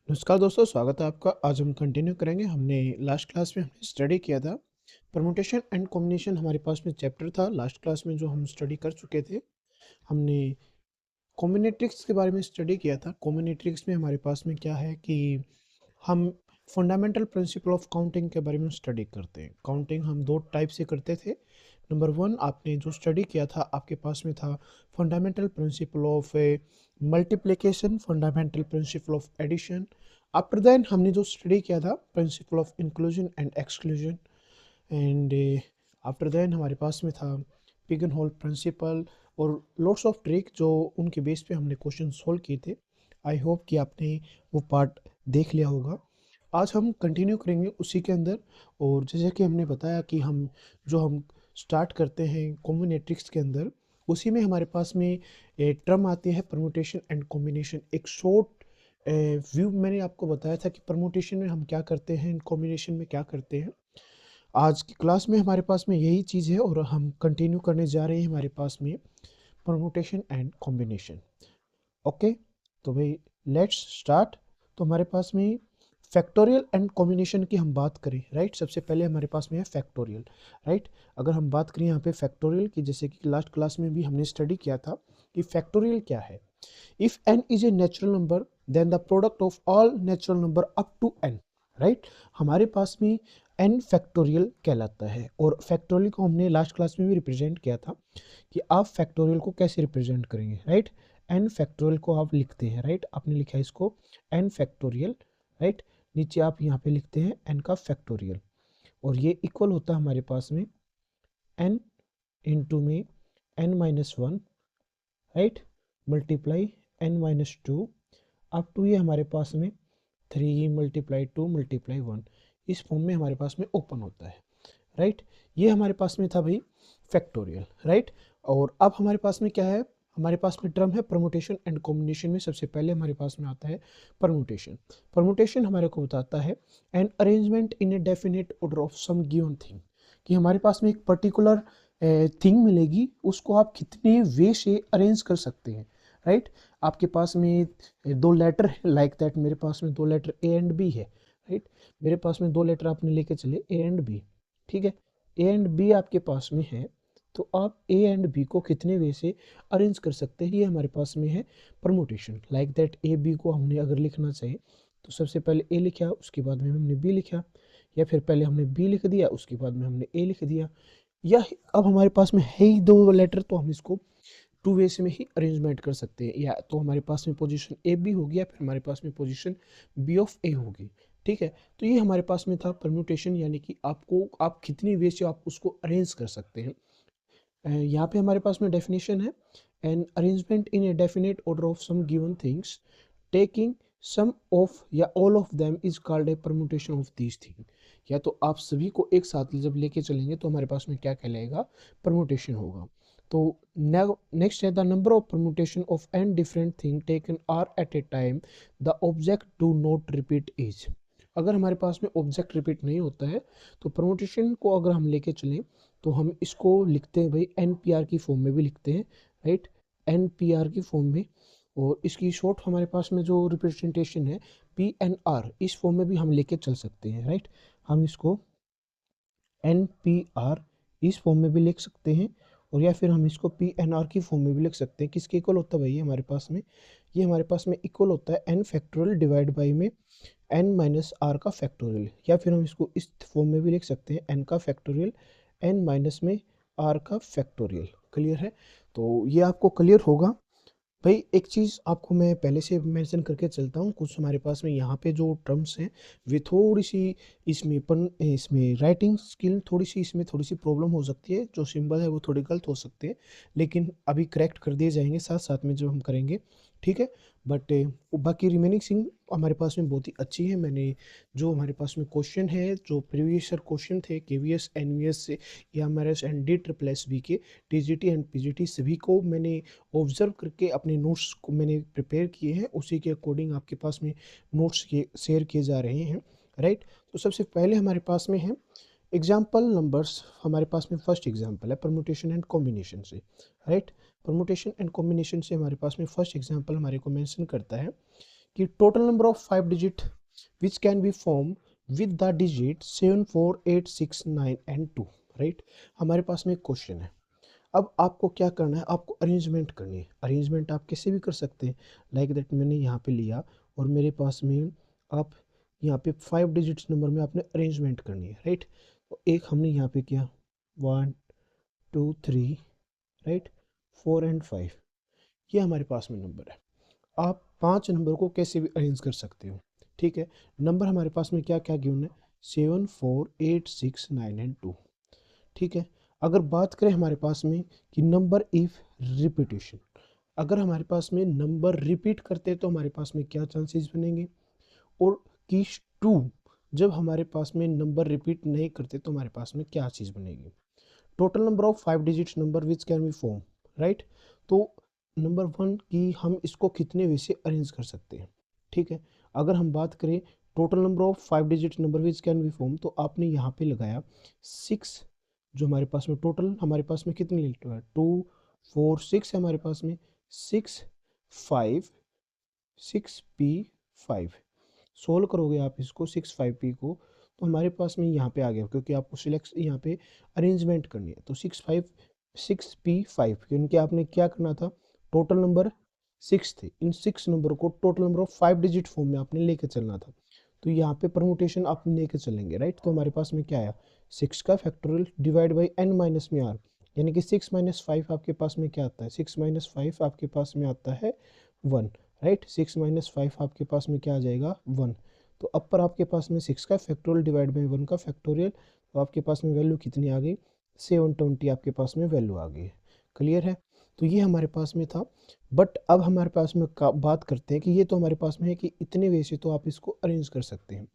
नमस्कार दोस्तों, स्वागत है आपका। आज हम कंटिन्यू करेंगे। हमने लास्ट क्लास में हमने स्टडी किया था परमुटेशन एंड कॉम्बिनेशन। हमारे पास में चैप्टर था लास्ट क्लास में जो हम स्टडी कर चुके थे। हमने कॉम्बिनेट्रिक्स के बारे में स्टडी किया था। कॉम्बिनेट्रिक्स में हमारे पास में क्या है कि हम फंडामेंटल प्रिंसिपल ऑफ काउंटिंग के बारे में स्टडी करते हैं। काउंटिंग हम दो टाइप से करते थे। नंबर वन, आपने जो स्टडी किया था आपके पास में था fundamental principle of multiplication, fundamental principle of addition. After then हमने जो स्टडी किया था principle of inclusion and exclusion. And after then हमारे पास में था पिगन होल प्रिंसिपल और लॉट्स ऑफ ट्रिक जो उनके बेस पे हमने क्वेश्चन सोल्व किए थे। आई होप कि आपने वो पार्ट देख लिया होगा। आज हम कंटिन्यू करेंगे उसी के अंदर। और जैसे कि हमने बताया कि हम स्टार्ट करते हैं कॉम्बिनेट्रिक्स के अंदर, उसी में हमारे पास में टर्म आती है परमुटेशन एंड कॉम्बिनेशन। एक शॉर्ट व्यू मैंने आपको बताया था कि परमुटेशन में हम क्या करते हैं, कॉम्बिनेशन में क्या करते हैं। आज की क्लास में हमारे पास में यही चीज़ है और हम कंटिन्यू करने जा रहे हैं हमारे पास में परमुटेशन एंड कॉम्बिनेशन। ओके, तो भाई लेट्स स्टार्ट। तो हमारे पास में फैक्टोरियल एंड कॉम्बिनेशन की हम बात करें, राइट। सबसे पहले हमारे पास में है फैक्टोरियल, राइट। अगर हम बात करें यहाँ पे फैक्टोरियल की, जैसे कि लास्ट क्लास में भी हमने स्टडी किया था कि फैक्टोरियल क्या है। If n is a natural number then the product of all natural number up to n, right. हमारे पास में n फैक्टोरियल कहलाता है। और फैक्टोरियल को हमने लास्ट क्लास में भी रिप्रेजेंट किया था कि आप फैक्टोरियल को कैसे रिप्रेजेंट करेंगे, राइट। एन फैक्टोरियल को आप लिखते हैं, राइट। आपने लिखा है इसको एन फैक्टोरियल, राइट। नीचे आप यहाँ पे लिखते हैं एन का फैक्टोरियल और ये इक्वल होता है हमारे पास में एन इंटू में n minus one, right, multiply n minus two up to ये हमारे पास में 3 × 2 × 1 इस फॉर्म में हमारे पास में ओपन होता है, राइट। ये हमारे पास में था भाई फैक्टोरियल, राइट। और अब हमारे पास में क्या है, हमारे पास में टर्म है परमुटेशन एंड कॉम्बिनेशन में सबसे पहले हमारे पास में आता है परमुटेशन। परमुटेशन हमारे को बताता है an arrangement in a definite order of some given thing, कि हमारे पास में एक पर्टिकुलर थिंग मिलेगी, उसको आप कितने वे से अरेंज कर सकते हैं, राइट। आपके पास में दो लेटर लाइक दैट, मेरे पास में दो लेटर ए एंड बी है, राइट। मेरे पास में दो लेटर आपने लेके चले ए एंड बी, ठीक है। ए एंड बी आपके पास में है, तो आप ए एंड बी को कितने वे से अरेंज कर सकते हैं, ये हमारे पास में है permutation. Like that A B को हमने अगर लिखना चाहे तो सबसे पहले ए लिखा, उसके बाद में हमने बी लिखा, या फिर पहले हमने बी लिख दिया उसके बाद में हमने ए लिख दिया। या अब हमारे पास में है ही दो लेटर, तो हम इसको टू वे से में ही अरेंजमेंट कर सकते हैं। या तो हमारे पास में पोजीशन ए बी होगी या फिर हमारे पास में पोजीशन बी ऑफ ए होगी, ठीक है। तो ये हमारे पास में था परम्यूटेशन, यानी कि आप कितनी वे से आप उसको अरेंज कर सकते हैं। यहाँ पे हमारे पास में डेफिनेशन है an arrangement in a definite order of some given things taking some of या all of them is called a permutation of these thing. या तो आप सभी को एक साथ जब लेके चलेंगे तो हमारे पास में क्या कहलाएगा, परम्यूटेशन होगा। तो नेक्स्ट है the number of permutation of n different thing taken r at a time the object do not repeat is. अगर हमारे पास में ऑब्जेक्ट रिपीट नहीं होता है तो परम्यूटेशन को अगर हम लेके चलें तो हम इसको लिखते हैं भाई एन पी आर की फॉर्म में भी लिखते हैं, राइट। एन पी आर की फॉर्म में, और इसकी शॉर्ट हमारे पास में जो रिप्रेजेंटेशन है पी एन आर, इस फॉर्म में भी हम लेके चल सकते हैं, राइट। हम इसको एन पी आर इस फॉर्म में भी लिख सकते हैं, और या फिर हम इसको पी एन आर की फॉर्म में भी लिख सकते हैं। किसके इक्वल होता है भाई हमारे पास में, ये हमारे पास में इक्वल होता है एन फैक्टोरियल डिवाइड बाई में एन माइनस आर का फैक्टोरियल। या फिर हम इसको इस फॉर्म में भी लिख सकते हैं एन का फैक्टोरियल एन माइनस में आर का फैक्टोरियल। क्लियर है, तो ये आपको क्लियर होगा। भाई एक चीज़ आपको मैं पहले से मेंशन करके चलता हूँ, कुछ हमारे पास में यहाँ पे जो टर्म्स हैं वे थोड़ी सी इसमें राइटिंग स्किल थोड़ी सी प्रॉब्लम हो सकती है, जो सिंबल है वो थोड़ी गलत हो सकते हैं, लेकिन अभी करेक्ट कर दिए जाएंगे साथ साथ में जो हम करेंगे, ठीक है। बट बाकी रिमेनिंग सिंग हमारे पास में बहुत ही अच्छी है। मैंने जो हमारे पास में क्वेश्चन है, जो प्रीवियस ईयर क्वेश्चन थे केवीएस एनवीएस से या हमारे and D triple S B के टीजीटी एंड पीजीटी सभी को मैंने ऑब्जर्व करके अपने नोट्स को मैंने प्रिपेयर किए हैं, उसी के अकॉर्डिंग आपके पास में नोट्स के शेयर किए जा रहे हैं, राइट। तो सबसे पहले हमारे पास में है एग्जाम्पल नंबर्स। हमारे पास में फर्स्ट एग्जाम्पल है परमुटेशन एंड कॉम्बिनेशन से, राइट। परमुटेशन एंड कॉम्बिनेशन से हमारे पास में फर्स्ट एग्जाम्पल हमारे को मेंशन करता है कि total number of 5 digit which can be form with the digit 7, 4, 8, 6, 9 and 2, right. हमारे पास में एक क्वेश्चन है। अब आपको क्या करना है, आपको अरेंजमेंट करनी है। अरेंजमेंट आप कैसे भी कर सकते हैं, लाइक दैट मैंने यहाँ पे लिया और मेरे पास में आप यहाँ पे 5 डिजिट्स नंबर में आपने अरेंजमेंट करनी है, राइट। तो एक हमने यहाँ पे किया 1, 2, 3, राइट, 4 एंड 5, ये हमारे पास में नंबर है। आप 5 नंबर को कैसे भी अरेंज कर सकते हो, ठीक है। नंबर हमारे पास में क्या क्या गिवन है, 7, 4, 8, 6, 9 एंड 2, ठीक है। अगर बात करें हमारे पास में कि नंबर इफ रिपीटेशन, अगर हमारे पास में नंबर रिपीट करते हैं तो हमारे पास में क्या चांसेस बनेंगे, और कि 2 जब हमारे पास में नंबर रिपीट नहीं करते तो हमारे पास में क्या चीज़ बनेगी। Total number of 5 digits number which can be form, right. तो नंबर 1 की हम इसको कितने वे से अरेंज कर सकते हैं, ठीक है। अगर हम बात करें total number of 5 digit number which can be form, तो आपने यहाँ पे लगाया 6, जो हमारे पास में टोटल हमारे पास में कितने लीटर है, 2, 4, 6 है हमारे पास में, 6, 5, 6p5, सोल्व करोगे आप इसको 6, 5p को, तो हमारे पास में यहाँ पे आ गया, क्योंकि आपको सिलेक्ट यहाँ पे अरेंजमेंट करनी है। तो 6p5 क्योंकि आपने क्या करना था, टोटल नंबर 6 थे, इन 6 नंबर को total number of 5 digit form में आपने लेके चलना था। तो यहाँ पे परमुटेशन आप लेके चलेंगे, राइट। तो हमारे पास में क्या आया, 6 का factorial divide by n minus में r, यानी कि 6 - 5 आपके पास में क्या आता है, 6 - 5 आपके पास में आता है 1, राइट। 6 - 5 आपके पास में क्या आ जाएगा, 1। तो अपर आपके पास में 6 का फैक्टोरियल डिवाइड बाई 1 का फैक्टोरियल, तो आपके पास में वैल्यू कितनी आ गई, 720 आपके पास में वैल्यू आ गई। क्लियर है। तो ये हमारे पास में था। बट अब हमारे पास में बात करते हैं कि ये तो हमारे पास में है कि इतने वे से तो आप इसको अरेंज कर सकते हैं,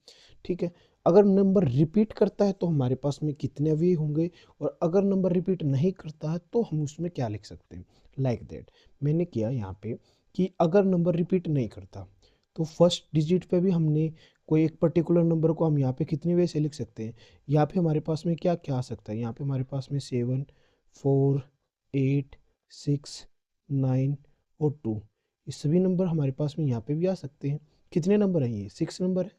ठीक है। अगर नंबर रिपीट करता है तो हमारे पास में कितने वे होंगे, और अगर नंबर रिपीट नहीं करता है तो हम उसमें क्या लिख सकते हैं, लाइक दैट मैंने किया यहाँ पे कि अगर नंबर रिपीट नहीं करता तो फर्स्ट डिजिट पे भी हमने कोई एक पर्टिकुलर नंबर को हम यहाँ पे कितने वे से लिख सकते हैं। यहाँ पे हमारे पास में क्या क्या आ सकता है, यहाँ पे हमारे पास में 7, 4, 8, 6, 9 और 2, ये सभी नंबर हमारे पास में यहाँ पे भी आ सकते हैं। कितने नंबर हैं, ये 6 नंबर है।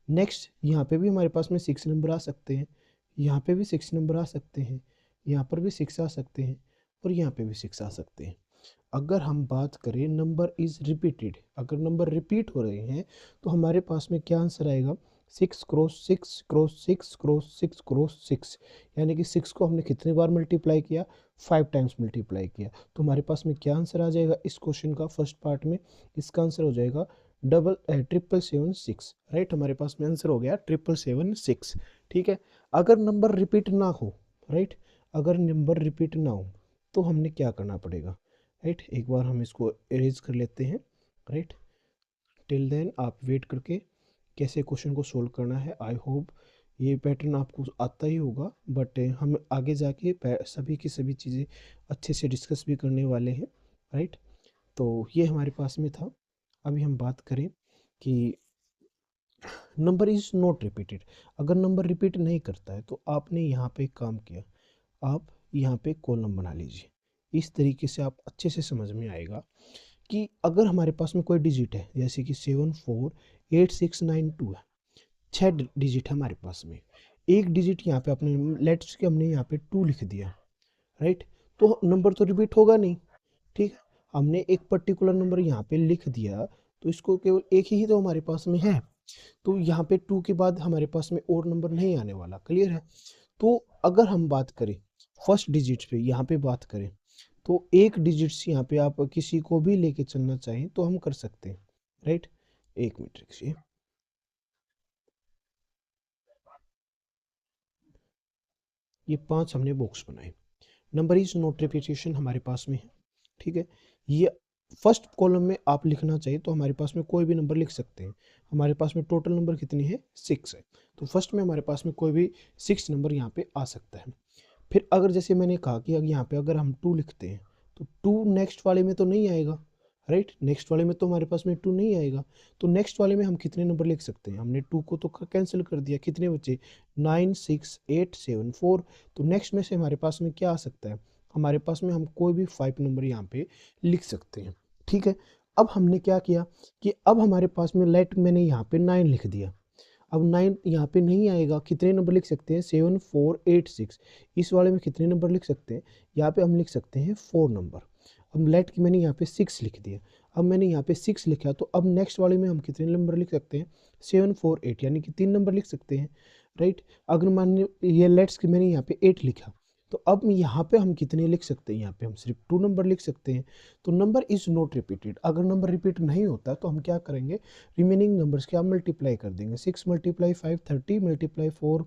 नेक्स्ट यहाँ पे भी हमारे पास में 6 नंबर आ सकते हैं, यहाँ पे भी 6 नंबर आ सकते हैं, यहाँ पर भी 6 आ सकते हैं, और यहाँ पे भी 6 आ सकते हैं। अगर हम बात करें नंबर इज रिपीटेड, अगर नंबर रिपीट हो रहे हैं तो हमारे पास में क्या आंसर आएगा, 6 क्रॉस 6 क्रॉस 6 क्रॉस 6 क्रॉस 6, यानी कि 6 को हमने कितने बार मल्टीप्लाई किया, 5 टाइम्स मल्टीप्लाई किया। तो हमारे पास में क्या आंसर आ जाएगा इस क्वेश्चन का फर्स्ट पार्ट में, इसका आंसर हो जाएगा 777 राइट। हमारे पास में आंसर हो गया 777, ठीक है। अगर नंबर रिपीट ना हो, राइट, अगर नंबर रिपीट ना हो तो हमने क्या करना पड़ेगा, राइट। एक बार हम इसको इरेज कर लेते हैं, राइट। टिल देन आप वेट करके कैसे क्वेश्चन को सोल्व करना है। आई होप ये पैटर्न आपको आता ही होगा, बट हम आगे जाके सभी की सभी चीज़ें अच्छे से डिस्कस भी करने वाले हैं, राइट। तो ये हमारे पास में था। अभी हम बात करें कि नंबर इज़ नॉट रिपीटेड, अगर नंबर रिपीट नहीं करता है तो आपने यहाँ पे काम किया, आप यहाँ पे कॉलम बना लीजिए। इस तरीके से आप अच्छे से समझ में आएगा कि अगर हमारे पास में कोई डिजिट है, जैसे कि 7, 4, 8, 6, 9, 2 है, 6 डिजिट है हमारे पास में, एक डिजिट यहाँ पे अपने लेट्स के हमने यहाँ पे 2 लिख दिया, राइट। तो नंबर तो रिपीट होगा नहीं, ठीक है। हमने एक पर्टिकुलर नंबर यहाँ पे लिख दिया, तो इसको केवल एक ही तो हमारे पास में है, तो यहाँ पे 2 के बाद हमारे पास में और नंबर नहीं आने वाला। क्लियर है। तो अगर हम बात करें फर्स्ट डिजिट पे, यहाँ पे बात करें तो एक डिजिट्स यहाँ पे आप किसी को भी लेके चलना चाहें तो हम कर सकते हैं, राइट। एक मिनट रखिए। ये 5 हमने बॉक्स बनाए, नंबर इज नोट रिपीटेशन हमारे पास में है, ठीक है। ये फर्स्ट कॉलम में आप लिखना चाहिए तो हमारे पास में कोई भी नंबर लिख सकते हैं। हमारे पास में टोटल नंबर कितनी है, 6 है, तो फर्स्ट में हमारे पास में कोई भी 6 नंबर यहाँ पे आ सकता है। फिर अगर जैसे मैंने कहा कि अगर यहाँ पे अगर हम 2 लिखते हैं तो 2 नेक्स्ट वाले में तो नहीं आएगा, राइट। नेक्स्ट वाले में तो हमारे पास में 2 नहीं आएगा, तो नेक्स्ट वाले में हम कितने नंबर लिख सकते हैं, हमने 2 को तो कैंसिल कर दिया, कितने बचे, 9, 6, 8, 7, 4। तो नेक्स्ट में से हमारे पास में क्या आ सकता है, हमारे पास में हम कोई भी 5 नंबर यहाँ पे लिख सकते हैं, ठीक है। अब हमने क्या किया कि अब हमारे पास में लेट मैंने यहाँ पे 9 लिख दिया। अब 9 यहाँ पे नहीं आएगा, कितने नंबर लिख सकते हैं 7 4 8 6। इस वाले में कितने नंबर लिख सकते हैं, यहाँ पे हम लिख सकते हैं 4 नंबर। अब लेट की मैंने यहाँ पे 6 लिख दिया। अब मैंने यहाँ पे 6 लिखा, तो अब नेक्स्ट वाले में हम कितने नंबर लिख सकते हैं 7 4 8, यानी कि 3 नंबर लिख सकते हैं, राइट। अगर मान ये लेट्स की मैंने यहाँ पे 8 लिखा, तो अब यहाँ पे हम कितने लिख सकते हैं, यहाँ पे हम सिर्फ 2 नंबर लिख सकते हैं। तो नंबर इज नॉट रिपीटेड। अगर नंबर रिपीट नहीं होता तो हम क्या करेंगे, रिमेनिंग नंबर्स के आप मल्टीप्लाई कर देंगे। 6 मल्टीप्लाई 5 30, मल्टीप्लाई 4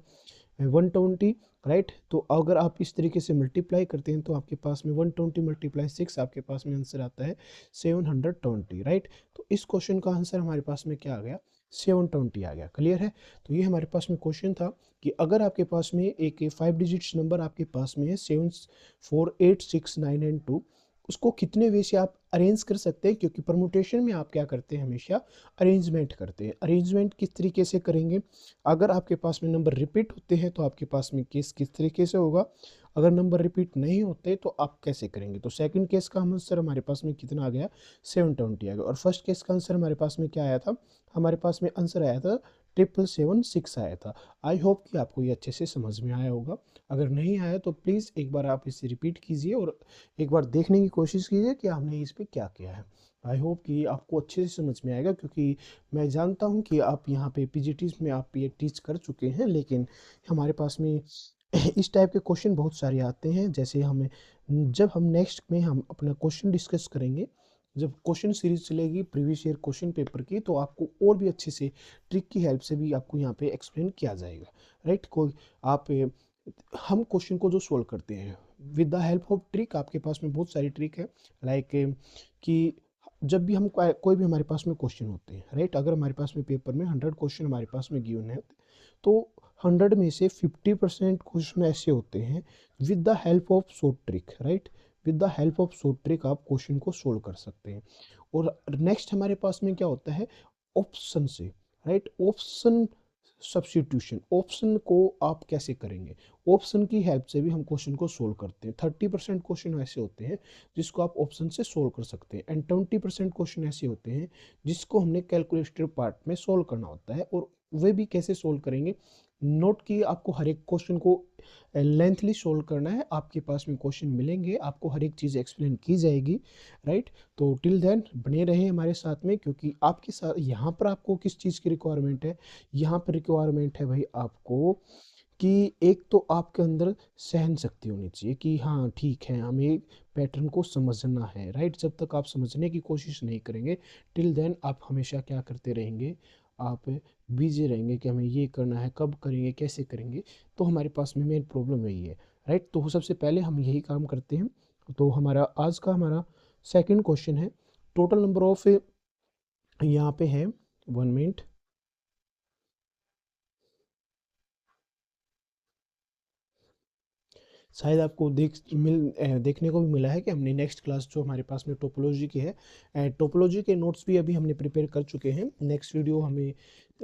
120, राइट। तो अगर आप इस तरीके से मल्टीप्लाई करते हैं तो आपके पास में 120 मल्टीप्लाई 6, आपके पास में आंसर आता है 720, राइट। तो इस क्वेश्चन का आंसर हमारे पास में क्या आ गया, 720 आ गया। क्लियर है। तो ये हमारे पास में क्वेश्चन था कि अगर आपके पास में एक 5 डिजिट्स नंबर आपके पास में है 7 4 8 6 9 एंड 2, उसको कितने वे से आप अरेंज कर सकते हैं, क्योंकि परमुटेशन में आप क्या करते हैं, हमेशा अरेंजमेंट करते हैं। अरेंजमेंट किस तरीके से करेंगे, अगर आपके पास में नंबर रिपीट होते हैं तो आपके पास में केस किस तरीके से होगा, अगर नंबर रिपीट नहीं होते तो आप कैसे करेंगे। तो सेकंड केस का आंसर हमारे पास में कितना आ गया, 720 आ गया। और फर्स्ट केस का आंसर हमारे पास में क्या आया था, हमारे पास में आंसर आया था 777 आया था। आई होप कि आपको ये अच्छे से समझ में आया होगा। अगर नहीं आया तो प्लीज़ एक बार आप इसे रिपीट कीजिए और एक बार देखने की कोशिश कीजिए कि आपने इस पर क्या किया है। आई होप कि आपको अच्छे से समझ में आएगा, क्योंकि मैं जानता हूं कि आप यहाँ पे पीजीटीज में आप ये टीच कर चुके हैं, लेकिन हमारे पास में इस टाइप के क्वेश्चन बहुत सारे आते हैं। जैसे हमें जब हम नेक्स्ट में हम अपना क्वेश्चन डिस्कस करेंगे, जब क्वेश्चन सीरीज चलेगी प्रीवियस ईयर क्वेश्चन पेपर की, तो आपको और भी अच्छे से ट्रिक की हेल्प से भी आपको यहाँ पे एक्सप्लेन किया जाएगा, राइट। कोई आप हम क्वेश्चन को जो सोल्व करते हैं with the help of trick, आपके पास में बहुत सारी ट्रिक है। लाइक कि जब भी हम कोई भी हमारे पास में क्वेश्चन होते हैं, राइट, अगर हमारे पास में पेपर में 100 क्वेश्चन हमारे पास में गिवन है, तो 100 में से 50% क्वेश्चन ऐसे होते हैं with the help of short trick, right. With the help of short trick आप क्वेश्चन को सोल्व कर सकते हैं। और नेक्स्ट हमारे पास में क्या होता है, ऑप्शन से, राइट। ऑप्शन सब्स्टिट्यूशन, ऑप्शन को आप कैसे करेंगे, ऑप्शन की हेल्प से भी हम क्वेश्चन को सोल्व करते हैं। 30% क्वेश्चन ऐसे होते हैं जिसको आप ऑप्शन से सोल्व कर सकते हैं, एंड 20% क्वेश्चन ऐसे होते हैं जिसको हमने कैलकुलेटर पार्ट में सोल्व करना होता है। और वे भी कैसे सोल्व करेंगे, नोट कि आपको हर एक क्वेश्चन को लेंथली सोल्व करना है। आपके पास में क्वेश्चन मिलेंगे, आपको हर एक चीज़ एक्सप्लेन की जाएगी, राइट। तो टिल देन बने रहें हमारे साथ में, क्योंकि आपके साथ यहाँ पर आपको किस चीज़ की रिक्वायरमेंट है, यहाँ पर रिक्वायरमेंट है भाई आपको कि एक तो आपके अंदर सहन शक्ति होनी चाहिए कि हाँ ठीक है, हमें पैटर्न को समझना है, राइट। जब तक आप समझने की कोशिश नहीं करेंगे, टिल देन आप हमेशा क्या करते रहेंगे, आप बिजी रहेंगे कि हमें ये करना है, कब करेंगे, कैसे करेंगे। तो हमारे पास में मेन प्रॉब्लम यही है, राइट। तो सबसे पहले हम यही काम करते हैं। तो हमारा आज का हमारा सेकंड क्वेश्चन है, टोटल नंबर ऑफ, यहाँ पे है 1 मिनट, शायद आपको देखने को भी मिला है कि हमने नेक्स्ट क्लास जो हमारे पास में टोपोलॉजी की है, टोपोलॉजी के नोट्स भी अभी हमने प्रिपेयर कर चुके हैं। नेक्स्ट वीडियो हमें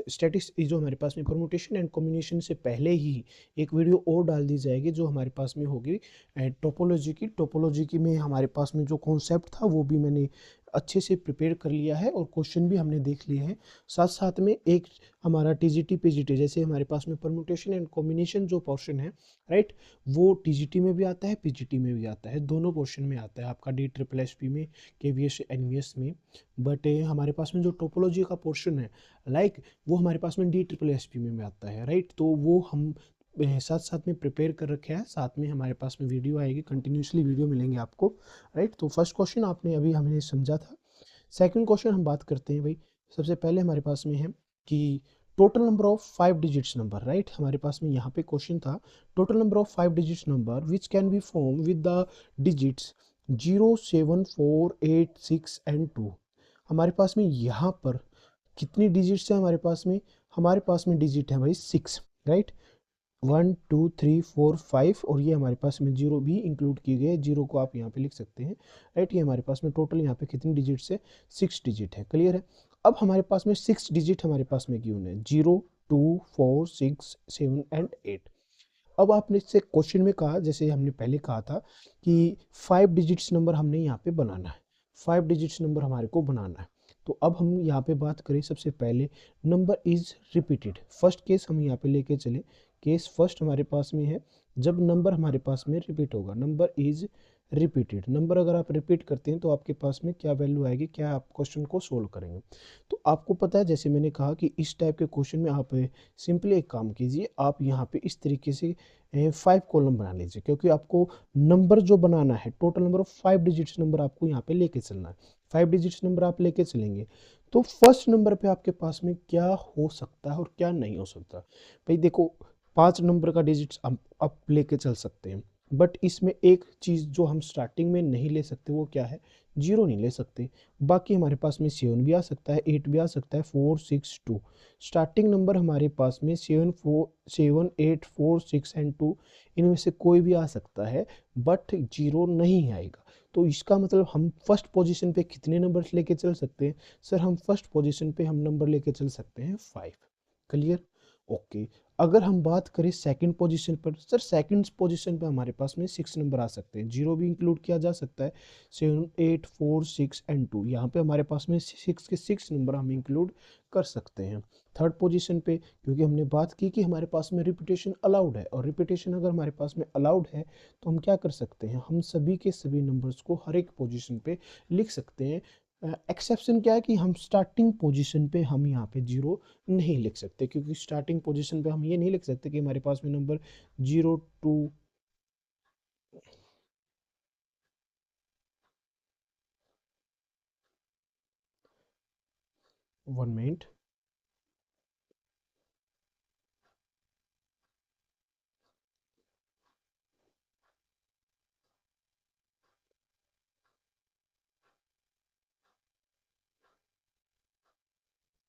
स्टैटिक्स जो हमारे पास में परमुटेशन एंड कॉम्बिनेशन से पहले ही एक वीडियो और डाल दी जाएगी जो हमारे पास में होगी टोपोलॉजी की। टोपोलॉजी की में हमारे पास में जो कॉन्सेप्ट था वो भी मैंने अच्छे से प्रिपेयर कर लिया है और क्वेश्चन भी हमने देख लिए हैं। साथ साथ में एक हमारा टीजीटी पीजीटी, जैसे हमारे पास में परमुटेशन एंड कॉम्बिनेशन जो पोर्शन है, राइट, वो टीजीटी में भी आता है, पीजीटी में भी आता है, दोनों पोर्शन में आता है आपका, डी ट्रिपल एस पी में, केवीएस एनवीएस में। बट हमारे पास में जो टोपोलॉजी का पोर्शन है, लाइक वो हमारे पास में डी ट्रिपल एस पी में आता है, राइट। तो वो हम साथ साथ में प्रिपेयर कर रखे हैं, साथ में हमारे पास में वीडियो आएगी, कंटिन्यूसली वीडियो मिलेंगे आपको, राइट। तो फर्स्ट क्वेश्चन आपने अभी हमने समझा था। सेकंड क्वेश्चन हम बात करते हैं भाई। सबसे पहले हमारे पास में है कि total number of 5 digits number, right. हमारे पास में यहाँ पे क्वेश्चन था, total number of 5 digits number which can be form with the digits 0 7 4 8 6 and 2। हमारे पास में यहाँ पर कितनी डिजिट्स है, हमारे पास में डिजिट है भाई 6, राइट। 1 2 3 4 5 और ये हमारे पास में जीरो भी इंक्लूड किए गए, जीरो को आप यहाँ पे लिख सकते हैं, राइट। ये हमारे पास में टोटल यहाँ पे कितनी डिजिट्स है, 6 डिजिट है। क्लियर है। अब हमारे पास में 6 डिजिट हमारे पास में गिवन है, 0 2 4 6 7 एंड 8। अब आपने इससे क्वेश्चन में कहा, जैसे हमने पहले कहा था कि 5 डिजिट्स नंबर हमने यहाँ पे बनाना है। 5 डिजिट्स नंबर हमारे को बनाना है। तो अब हम यहाँ पे बात करें, सबसे पहले number is repeated. First case हम यहाँ पे लेके चले, केस फर्स्ट हमारे पास में है जब नंबर हमारे पास में रिपीट होगा, नंबर इज रिपीटेड। नंबर अगर आप रिपीट करते हैं तो आपके पास में क्या वैल्यू आएगी, क्या आप क्वेश्चन को सोल्व करेंगे। तो आपको पता है, जैसे मैंने कहा कि इस टाइप के क्वेश्चन में आप सिंपली एक काम कीजिए, आप यहाँ पे इस तरीके से 5 कॉलम बना लीजिए, क्योंकि आपको नंबर जो बनाना है, total number of 5 digits number आपको यहाँ पे लेके चलना है। 5 डिजिट्स नंबर आप लेके चलेंगे तो फर्स्ट नंबर पे आपके पास में क्या हो सकता है और क्या नहीं हो सकता। भाई देखो, 5 नंबर का डिजिट्स आप लेके चल सकते हैं, बट इसमें एक चीज़ जो हम स्टार्टिंग में नहीं ले सकते वो क्या है, जीरो नहीं ले सकते। बाकी हमारे पास में 7 भी आ सकता है, 8 भी आ सकता है, 4 6 2। स्टार्टिंग नंबर हमारे पास में 7 8 4 6 एंड 2, इनमें से कोई भी आ सकता है, बट जीरो नहीं आएगा। तो इसका मतलब हम फर्स्ट पोजीशन पे कितने नंबर लेके चल सकते हैं? सर हम फर्स्ट पोजीशन पे हम नंबर लेके चल सकते हैं 5। क्लियर? ओके। अगर हम बात करें सेकंड पोजीशन पर, सर सेकंड पोजीशन पे हमारे पास में 6 नंबर आ सकते हैं, जीरो भी इंक्लूड किया जा सकता है। 7 8 4 6 एंड 2, यहाँ पे हमारे पास में 6 के 6 नंबर हम इंक्लूड कर सकते हैं। थर्ड पोजीशन पे, क्योंकि हमने बात की कि हमारे पास में रिपीटेशन अलाउड है, और रिपीटेशन अगर हमारे पास में अलाउड है तो हम क्या कर सकते हैं, हम सभी के सभी नंबर्स को हर एक पोजीशन पे लिख सकते हैं। एक्सेप्शन क्या है कि हम स्टार्टिंग पोजीशन पे हम यहाँ पे जीरो नहीं लिख सकते, क्योंकि स्टार्टिंग पोजीशन पे हम ये नहीं लिख सकते कि हमारे पास में नंबर 0 2। 1 मिनट।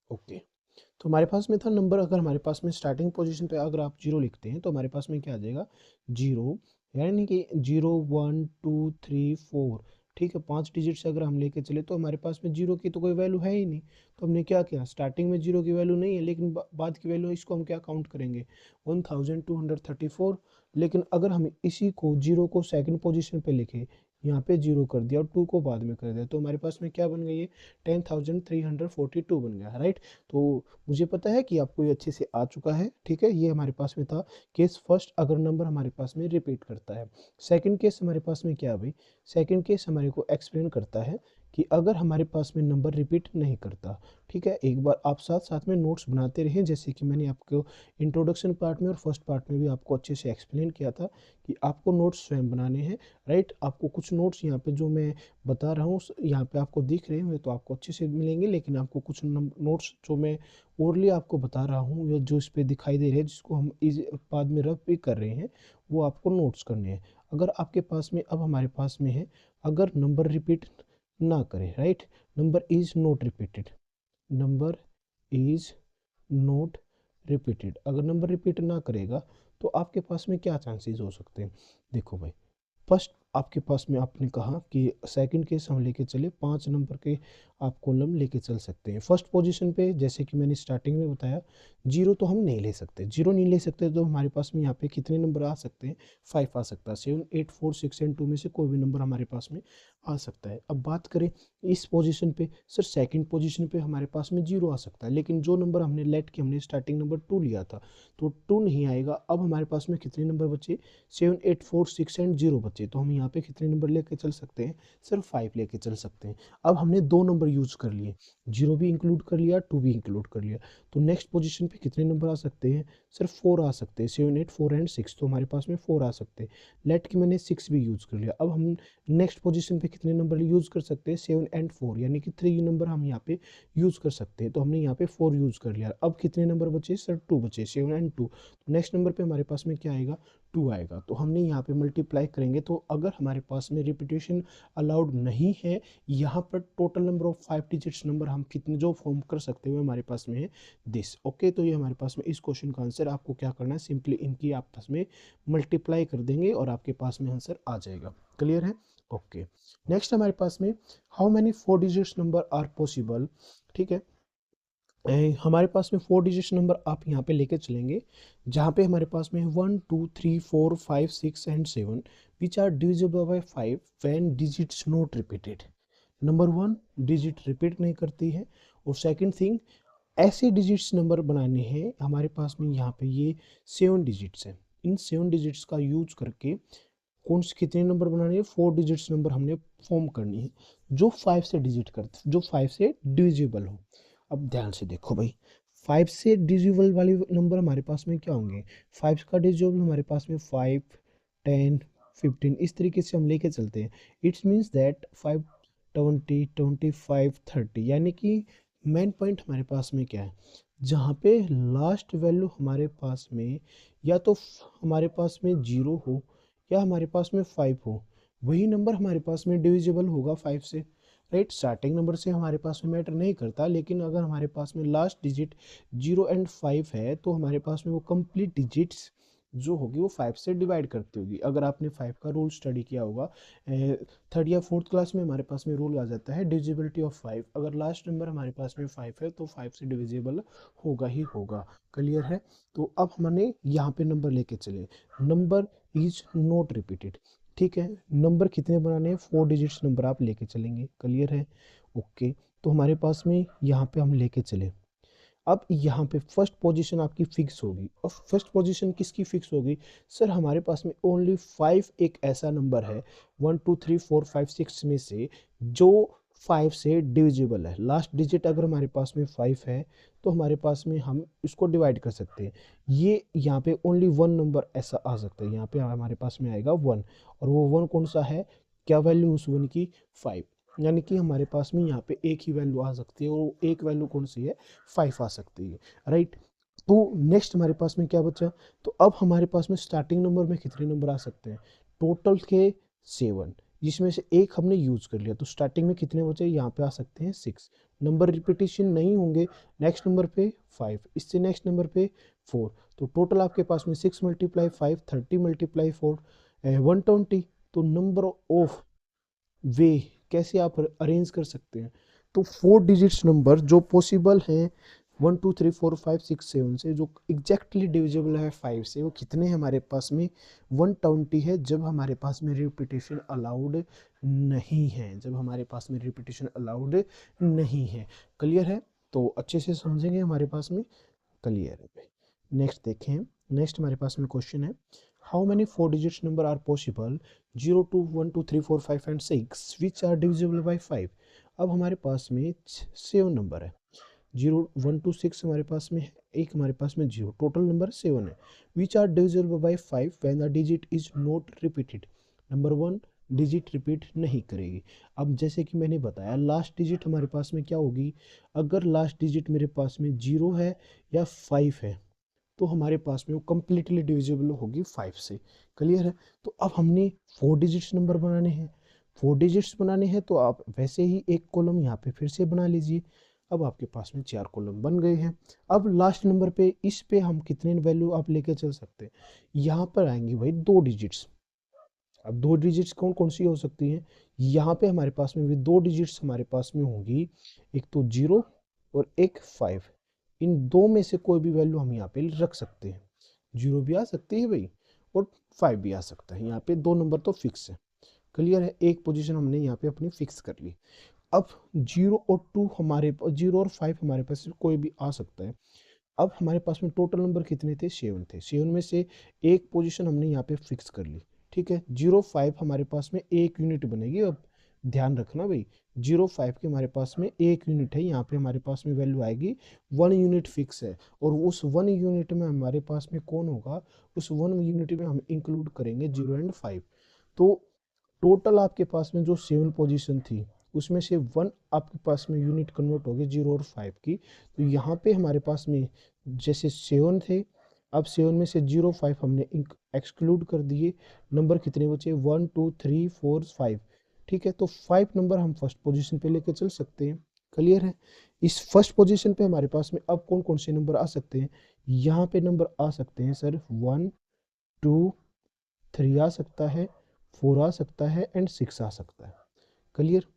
ओके। तो हमारे पास में था नंबर, अगर हमारे पास में स्टार्टिंग पोजीशन पे अगर आप जीरो लिखते हैं तो हमारे पास में क्या आ जाएगा, जीरो, यानी कि 0 1 2 3 4। ठीक है, 5 डिजिट से अगर हम लेके चले तो हमारे पास में जीरो की तो कोई वैल्यू है ही नहीं। तो हमने क्या किया, स्टार्टिंग में जीरो की वैल्यू नहीं है, लेकिन बाद की वैल्यू, इसको हम क्या काउंट करेंगे, 1234। लेकिन अगर हम इसी को जीरो को सेकंड पोजीशन पे लिखे, यहाँ पे जीरो कर दिया और टू को बाद में कर दिया, तो हमारे पास में क्या बन गई है, 10,342 बन गया, राइट। तो मुझे पता है कि आपको ये अच्छे से आ चुका है। ठीक है, ये हमारे पास में था केस फर्स्ट, अगर नंबर हमारे पास में रिपीट करता है। सेकंड केस हमारे पास में क्या है भाई, सेकंड केस हमारे को एक्सप्लेन करता है कि अगर हमारे पास में नंबर रिपीट नहीं करता। ठीक है, एक बार आप साथ साथ में नोट्स बनाते रहें, जैसे कि मैंने आपको इंट्रोडक्शन पार्ट में और फर्स्ट पार्ट में भी आपको अच्छे से एक्सप्लेन किया था कि आपको नोट्स स्वयं बनाने हैं, राइट। आपको कुछ नोट्स यहाँ पे जो मैं बता रहा हूँ यहाँ पे आपको दिख रहे हैं तो आपको अच्छे से मिलेंगे, लेकिन आपको कुछ नोट्स जो मैं ओरली आपको बता रहा हूँ या जो इस पे दिखाई दे रहे हैं, जिसको हम इस बाद में रफ भी कर रहे हैं, वो आपको नोट्स करने हैं। अगर आपके पास में, अब हमारे पास में है, अगर नंबर रिपीट ना करे, right, number is not repeated, number is not repeated, अगर नंबर रिपीट ना करेगा तो आपके पास में क्या चांसेस हो सकते हैं। देखो भाई, फर्स्ट आपके पास में आपने कहा कि सेकंड केस हम लेके चले, 5 नंबर के आप कॉलम लेके चल सकते हैं। फर्स्ट पोजीशन पे जैसे कि मैंने स्टार्टिंग में बताया, जीरो तो हम नहीं ले सकते, जीरो नहीं ले सकते, तो हमारे पास में यहाँ पे कितने नंबर आ सकते हैं, 5 आ सकता है। 7 8 4 6 एंड 2 में से कोई भी नंबर हमारे पास में आ सकता है। अब बात करें इस पोजीशन पे, सर सेकंड पोजीशन पे हमारे पास में जीरो आ सकता है, लेकिन जो नंबर हमने लेट के हमने स्टार्टिंग नंबर 2 लिया था तो 2 नहीं आएगा। अब हमारे पास में कितने नंबर बचे, 7 8 4 6 एंड 0 बचे, तो हम यहाँ पे कितने नंबर लेके चल सकते हैं, सिर्फ 5 लेके चल सकते हैं। अब हमने दो नंबर यूज कर लिए, जीरो भी इंक्लूड कर लिया, 2 भी इंक्लूड कर लिया, तो नेक्स्ट पोजीशन पे कितने नंबर आ सकते हैं, सिर्फ 4 आ सकते हैं, 7 8 4 एंड 6, तो हमारे पास में 4 आ सकते हैं। लेट की मैंने 6 भी यूज कर लिया। अब हम नेक्स्ट पोजीशन पे कितने नंबर यूज कर सकते हैं, 7 एंड 4, यानी कि 3 नंबर हम यहाँ पे यूज कर सकते हैं, तो हमने यहाँ पे 4 यूज कर लिया। अब कितने नंबर बचे, सर 2 बचे, 7 एंड 2, तो नेक्स्ट नंबर पे हमारे पास में क्या आएगा, 2 आएगा। तो हमने यहाँ पे मल्टीप्लाई करेंगे, तो अगर हमारे पास में रिपीटेशन अलाउड नहीं है, यहाँ पर total number of 5 digits number हम कितने जो फॉर्म कर सकते हुए हमारे पास में है दिस। ओके, तो ये हमारे पास में इस क्वेश्चन का आंसर, आपको क्या करना है, सिंपली इनकी आपस में मल्टीप्लाई कर देंगे और आपके पास में आंसर आ जाएगा। क्लियर है? ओके। नेक्स्ट हमारे पास में, how many 4 digits number are possible. ठीक है, हमारे पास में 4 डिजिट नंबर आप यहाँ पे लेके चलेंगे, जहाँ पे हमारे पास में 1 2 3 4 5 6 and 7 which are divisible by 5 when digits not repeated. Number 1 digit repeat नहीं करती है, और सेकंड थिंग ऐसे डिजिट्स नंबर बनाने हैं हमारे पास में यहाँ पे ये 7 डिजिट्स हैं। इन 7 डिजिट्स का यूज करके कौन से कितने नंबर बनाने हैं, 4 डिजिट्स नंबर हमने फॉर्म करनी है जो 5 से डिजिट करते, जो 5 से डिविजिबल हो। अब ध्यान से देखो भाई, 5 से डिविजिबल वाले नंबर हमारे पास में क्या होंगे, 5 का डिविजिबल हमारे पास में 5, 10, 15 इस तरीके से हम लेके चलते हैं। इट्स मीन्स दैट 5, 20, 25, 30, यानी कि मेन पॉइंट हमारे पास में क्या है, जहाँ पे लास्ट वैल्यू हमारे पास में या तो हमारे पास में 0 हो या हमारे पास में 5 हो, वही नंबर हमारे पास में डिविजिबल होगा 5 से, राइट। स्टार्टिंग नंबर से हमारे पास में मैटर नहीं करता, लेकिन अगर हमारे पास में लास्ट डिजिट 0 एंड 5 है तो हमारे पास में वो कंप्लीट डिजिट्स जो होगी वो 5 से डिवाइड करती होगी। अगर आपने 5 का रूल स्टडी किया होगा, थर्ड या फोर्थ क्लास में हमारे पास में रूल आ जाता है डिविजिबिलिटी ऑफ 5। अगर लास्ट नंबर हमारे पास में 5 है तो 5 से डिविजिबल होगा ही होगा। क्लियर है। तो अब हमने यहाँ पे नंबर लेके चले, नंबर इज नॉट रिपीटेड। ठीक है, नंबर कितने बनाने हैं, 4 डिजिट्स नंबर आप लेके चलेंगे। क्लियर है, ओके। तो हमारे पास में यहाँ पे हम लेके चले, अब यहाँ पे फर्स्ट पोजीशन आपकी फिक्स होगी। और फर्स्ट पोजीशन किसकी फिक्स होगी, सर हमारे पास में ओनली 5 एक ऐसा नंबर है 1 2 3 4 5 6 में से जो 5 से डिविजिबल है। लास्ट डिजिट अगर हमारे पास में 5 है तो हमारे पास में हम इसको डिवाइड कर सकते हैं। ये यहाँ पे ओनली 1 नंबर ऐसा आ सकता है, यहाँ पे हमारे पास में आएगा 1, और वो 1 कौन सा है, क्या वैल्यू उस 1 की, 5। यानी कि हमारे पास में यहाँ पे एक ही वैल्यू आ सकती है, और एक वैल्यू कौन सी है, 5 आ सकती है, राइट। तो नेक्स्ट हमारे पास में क्या बचा, तो अब हमारे पास में स्टार्टिंग नंबर में कितने नंबर आ सकते हैं, टोटल के 7, जिसमें से एक हमने यूज कर लिया, तो स्टार्टिंग में कितने बचे, यहाँ पे आ सकते हैं 6 नंबर। रिपीटेशन नहीं होंगे, नेक्स्ट नंबर पे 5, इससे नेक्स्ट नंबर पे 4, तो टोटल आपके पास में 6 × 5 30 × 4 120। तो नंबर ऑफ वे कैसे आप अरेंज कर सकते हैं, तो 4 डिजिट्स नंबर जो पॉसिबल हैं 1 2 3 4 5 6 7 से, जो एग्जैक्टली डिविजिबल है 5 से, वो कितने हमारे पास में 120 है, जब हमारे पास में रिपीटेशन अलाउड नहीं है, जब हमारे पास में रिपीटेशन अलाउड नहीं है। क्लियर है, तो अच्छे से समझेंगे हमारे पास में। क्लियर है। नेक्स्ट देखें, नेक्स्ट हमारे पास में क्वेश्चन है, how many 4 digits number are possible 0 2 1 2 3 4 5 and 6 which are divisible by 5। अब हमारे पास में 7 नंबर है, 0 1 2 6 हमारे पास में है, एक हमारे पास में 0, टोटल नंबर 7 है। Which are divisible by 5 when the digit is not repeated. Number 1 digit repeat नहीं करेगी। अब जैसे कि मैंने बताया लास्ट डिजिट हमारे पास में क्या होगी, अगर लास्ट डिजिट मेरे पास में 0 है या 5 है तो हमारे पास में वो कंप्लीटली डिविजिबल होगी 5 से। क्लियर है। तो अब हमने 4 डिजिट्स नंबर बनाने हैं, 4 डिजिट्स बनाने हैं तो आप वैसे ही एक कॉलम यहाँ पे फिर से बना लीजिए। अब आपके पास में 4 कॉलम बन गए हैं। अब लास्ट नंबर पे इस पे हम कितने वैल्यू आप लेके चल सकते हैं, यहाँ पर आएंगी भाई 2 डिजिट्स। अब 2 डिजिट्स कौन कौन सी हो सकती हैं, यहाँ पे हमारे पास में भी 2 डिजिट्स हमारे पास में होंगी, एक तो 0 और एक 5। इन दो में से कोई भी वैल्यू हम यहाँ पे रख सकते हैं, 0 भी आ सकती है भाई और 5 भी आ सकता है। यहाँ पे 2 नंबर तो फिक्स है। क्लियर है, एक पोजीशन हमने यहाँ पे अपनी फिक्स कर ली। अब 0 और 2 हमारे 0 और 5 हमारे पास कोई भी आ सकता है। अब हमारे पास में टोटल नंबर कितने थे, 7 थे। 7 में से एक पोजीशन हमने यहाँ पे फिक्स कर ली। ठीक है, 0 5 हमारे पास में एक यूनिट बनेगी। अब ध्यान रखना भाई, 0 5 के हमारे पास में एक यूनिट है, यहाँ पे हमारे पास में वैल्यू आएगी 1 यूनिट फिक्स है, और उस 1 यूनिट में हमारे पास में कौन होगा, उस 1 यूनिट में हम इंक्लूड करेंगे 0 एंड 5। तो टोटल आपके पास में जो 7 पोजीशन थी उसमें से 1 आपके पास में यूनिट कन्वर्ट हो गई 0 और 5 की। तो यहाँ पे हमारे पास में जैसे 7 थे, अब 7 में से 0 5 हमने एक्सक्लूड कर दिए। नंबर कितने बचे, 1 2 3 4 5। ठीक है, तो 5 नंबर हम फर्स्ट पोजीशन पे लेकर चल सकते हैं। क्लियर है। इस फर्स्ट पोजीशन पे हमारे पास में अब कौन कौन से नंबर आ सकते हैं, यहाँ पे नंबर आ सकते हैं सर 1 2 3 आ सकता है, 4 आ सकता है एंड 6 आ सकता है। क्लियर।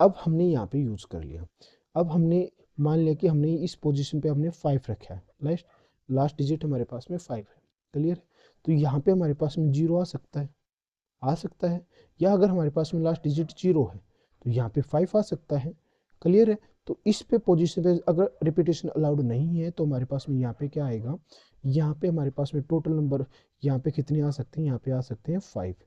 अब हमने यहाँ पे यूज कर लिया। अब हमने मान लिया कि हमने इस पोजीशन पे हमने 5 रखा है, लास्ट लास्ट डिजिट हमारे पास में 5 है। क्लियर। तो यहाँ पे हमारे पास में 0 आ सकता है, आ सकता है, या अगर हमारे पास में लास्ट डिजिट 0 है तो यहाँ पे 5 आ सकता है। क्लियर है? तो इस पे पोजीशन पे अगर रिपीटेशन अलाउड नहीं है तो हमारे पास में यहाँ पे क्या आएगा, यहाँ पे हमारे पास में टोटल नंबर यहाँ पे कितने आ सकते हैं, यहाँ पे आ सकते हैं 5।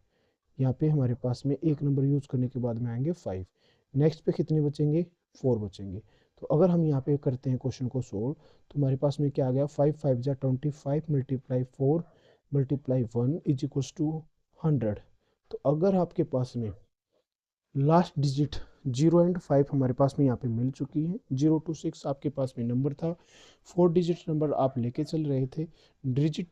यहाँ पे हमारे पास में एक नंबर यूज करने के बाद में आएंगे 5। नेक्स्ट पे कितने बचेंगे, 4 बचेंगे। तो अगर हम यहाँ पे करते हैं क्वेश्चन को सोल्व, तो हमारे पास में क्या आ गया, 5 5 जा 25 multiply 4 multiply 1 is equals to 100। तो अगर आपके पास में लास्ट डिजिट 0 एंड 5 हमारे पास में यहाँ पे मिल चुकी है, 0 to 6 आपके पास में नंबर था, 4 डिजिट नंबर आप लेके चल रहे थे, डिजिट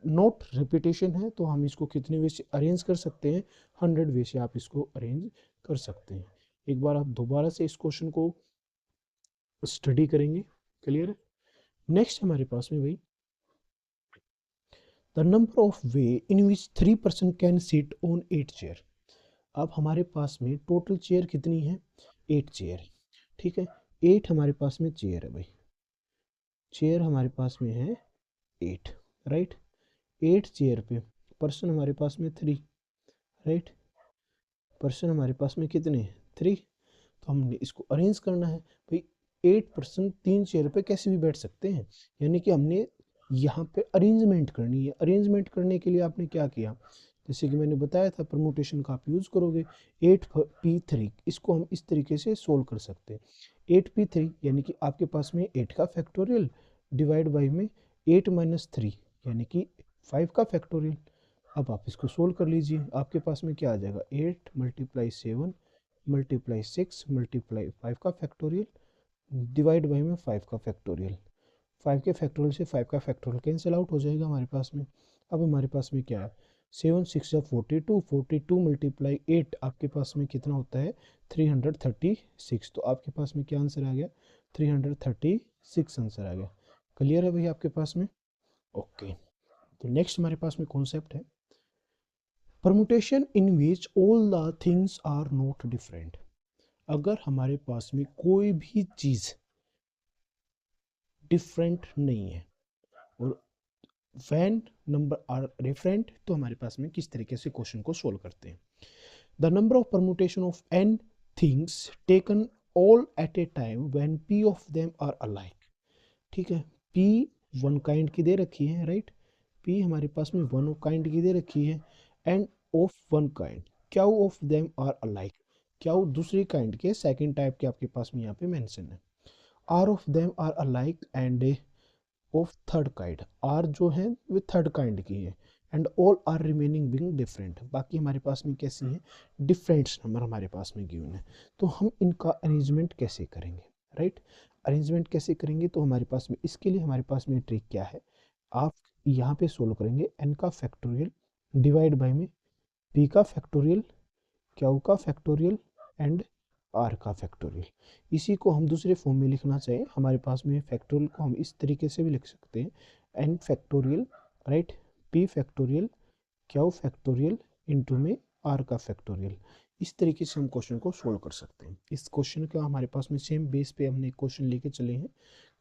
नोट रिपीटेशन है, तो हम इसको कितने वे से अरेंज कर सकते हैं, 100 वे से आप इसको अरेंज कर सकते हैं। एक बार आप दोबारा से इस क्वेश्चन को स्टडी करेंगे। क्लियर है? नेक्स्ट हमारे पास में भाई, the number of way in which 3 person can sit on 8 chair. अब हमारे पास में टोटल चेयर कितनी है, 8 चेयर। ठीक है, 8 हमारे पास में चेयर है भाई, चेयर हमारे पास में है 8, राइट। 8 चेयर पे पर्सन हमारे पास में 3, राइट। पर्सन हमारे पास में कितने, 3। तो हमने इसको अरेंज करना है भाई। 8 पर्सन 3 चेयर पे कैसे भी बैठ सकते हैं, यानी कि हमने यहाँ पे अरेंजमेंट करनी है। अरेंजमेंट करने के लिए आपने क्या किया, जैसे कि मैंने बताया था परमुटेशन का आप यूज़ करोगे। 8p3 इसको हम इस तरीके से सोल्व कर सकते हैं। 8p3 यानी कि आपके पास में 8 का फैक्टोरियल डिवाइड बाई में 8 माइनस 3 यानी कि 5 का फैक्टोरियल। अब आप इसको सोल्व कर लीजिए, आपके पास में क्या आ जाएगा, 8 मल्टीप्लाई 7 मल्टीप्लाई 6 मल्टीप्लाई 5 का फैक्टोरियल डिवाइड बाई में 5 का फैक्टोरियल। 5 के फैक्टोरियल से 5 का फैक्टोरियल कैंसिल आउट हो जाएगा हमारे पास में। अब हमारे पास में क्या है, 7 6 या 42, 42 मल्टीप्लाई 8 आपके पास में कितना होता है, 336। तो आपके पास में क्या आंसर आ गया, 336 आंसर आ गया। क्लियर है भैया आपके पास में? ओके। तो नेक्स्ट हमारे पास में कॉन्सेप्ट है permutation in which all the things are not different. अगर हमारे पास में कोई भी चीज़ डिफरेंट नहीं है और वैन नंबर आर डिफरेंट, तो हमारे पास में किस तरीके से क्वेश्चन को सोल्व करते हैं। The number of permutation of n things taken all at a time when p of them are alike. ठीक है, p वन काइंड की दे रखी है, राइट। p हमारे पास में वन काइंड की दे रखी है एंड ऑफ वन काइंड, क्या ऑफ देम आर अलाइक, क्या दूसरी काइंड के सेकंड टाइप के आपके पास में यहाँ पे मेंशन है। R of them are alike and of third kind, r जो है वो थर्ड काइंड की है and all r remaining being different, बाकी हमारे पास में कैसी है, डिफरेंट नंबर हमारे पास में गिवन है। तो हम इनका अरेंजमेंट कैसे करेंगे, राइट। अरेंजमेंट कैसे करेंगे, तो हमारे पास में इसके लिए हमारे पास में ट्रिक क्या है, आप यहाँ पे सोल्व करेंगे n का फैक्टोरियल डिवाइड बाई में p का फैक्टोरियल, q का फैक्टोरियल एंड r का फैक्टोरियल। इसी को हम दूसरे फॉर्म में लिखना चाहें, हमारे पास में फैक्टोरियल को हम इस तरीके से भी लिख सकते हैं, n factorial, right, p factorial, q factorial into में r का फैक्टोरियल। इस तरीके से हम क्वेश्चन को सोल्व कर सकते हैं। इस क्वेश्चन का हमारे पास में सेम बेस पे हमने क्वेश्चन लेके चले हैं।